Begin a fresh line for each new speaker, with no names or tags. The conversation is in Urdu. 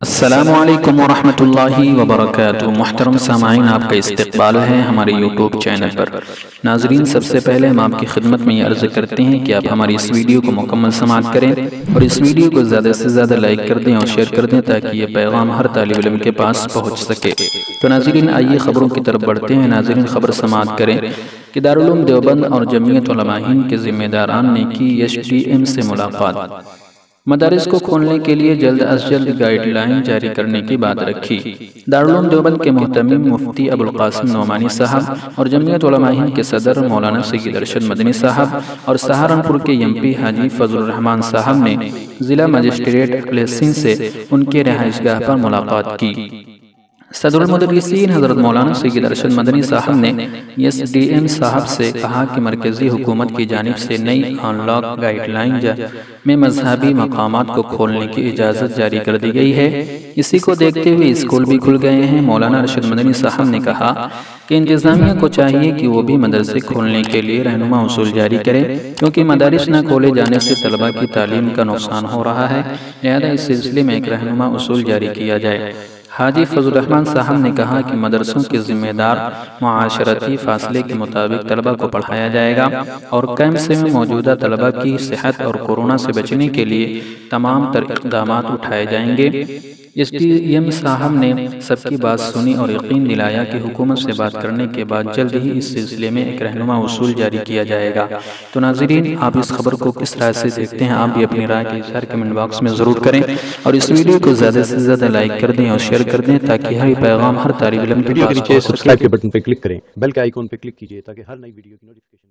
السلام علیکم ورحمۃ اللہ وبرکاتہ۔ محترم سامعین، آپ کا استقبال ہے ہمارے یوٹیوب چینل پر۔ ناظرین، سب سے پہلے ہم آپ کی خدمت میں یہ عرض کرتے ہیں کہ آپ ہماری اس ویڈیو کو مکمل سماعت کریں اور اس ویڈیو کو زیادہ سے زیادہ لائک کر دیں اور شیئر کر دیں تاکہ یہ پیغام ہر طالب علم کے پاس پہنچ سکے۔ تو ناظرین، آئیے خبروں کی طرف بڑھتے ہیں۔ ناظرین، خبر سماعت کریں کہ دارالعلوم دیوبند اور جمعیت علماء ہند کے ذمہ داران نے کی ایس ڈی ایم سے ملاقات۔ مدارس کو کھولنے کے لیے جلد از جلد گائیڈ لائن جاری کرنے کی بات رکھی۔ دارالعلوم دیوبند کے محتمم مفتی ابوالقاسم نعمانی صاحب اور جمعیت علماء ہند کے صدر مولانا سید ارشد مدنی صاحب اور سہارنپور کے ایم پی حاجی فضل الرحمان صاحب نے ضلع مجسٹریٹ اقلیت سندھ سے ان کے رہائش گاہ پر ملاقات کی۔ صدر المدرسین حضرت مولانا سید ارشد مدنی صاحب نے ایس ڈی ایم صاحب سے کہا کہ مرکزی حکومت کی جانب سے نئی ان لاک گائیڈ لائن میں مذہبی مقامات کو کھولنے کی اجازت جاری کر دی گئی ہے۔ اسی کو دیکھتے ہوئے اسکول بھی کھل گئے ہیں۔ مولانا ارشد مدنی صاحب نے کہا کہ انتظامیہ کو چاہیے کہ وہ بھی مدرسے کھولنے کے لیے رہنما اصول جاری کرے، کیونکہ مدارس نہ کھولے جانے سے طلبہ کی تعلیم کا نقصان ہو رہا ہے، لہذا اس سلسلے میں ایک رہنما اصول جاری کیا جائے۔ حاجی فضل الرحمان صاحب نے کہا کہ مدرسوں کے ذمہ دار معاشرتی فاصلے کے مطابق طلبہ کو پڑھایا جائے گا اور کیمپ میں موجودہ طلبہ کی صحت اور کورونا سے بچنے کے لیے تمام تر اقدامات اٹھائے جائیں گے۔ ایس ڈی ایم صاحب نے سب کی بات سنی اور یقین دلایا کہ حکومت سے بات کرنے کے بعد جلد ہی اس سلسلے میں ایک رہنما اصول جاری کیا جائے گا۔ تو ناظرین، آپ اس خبر کو کس طرح سے دیکھتے ہیں؟ آپ بھی اپنی رائے کا اظہار کمنٹ باکس میں ضرور کریں اور اس ویڈیو کو زیادہ سے زیادہ لائک کر دیں اور شیئر کر دیں تاکہ ہر پیغام ہر طالب علم کے پاس پہنچ سکے۔
سبسکرائب کے بٹن پہ کلک کریں، بیل کے آئیکن پہ کلک کیجئے تاکہ ہر نئی ویڈیو کی نوٹیفکیشن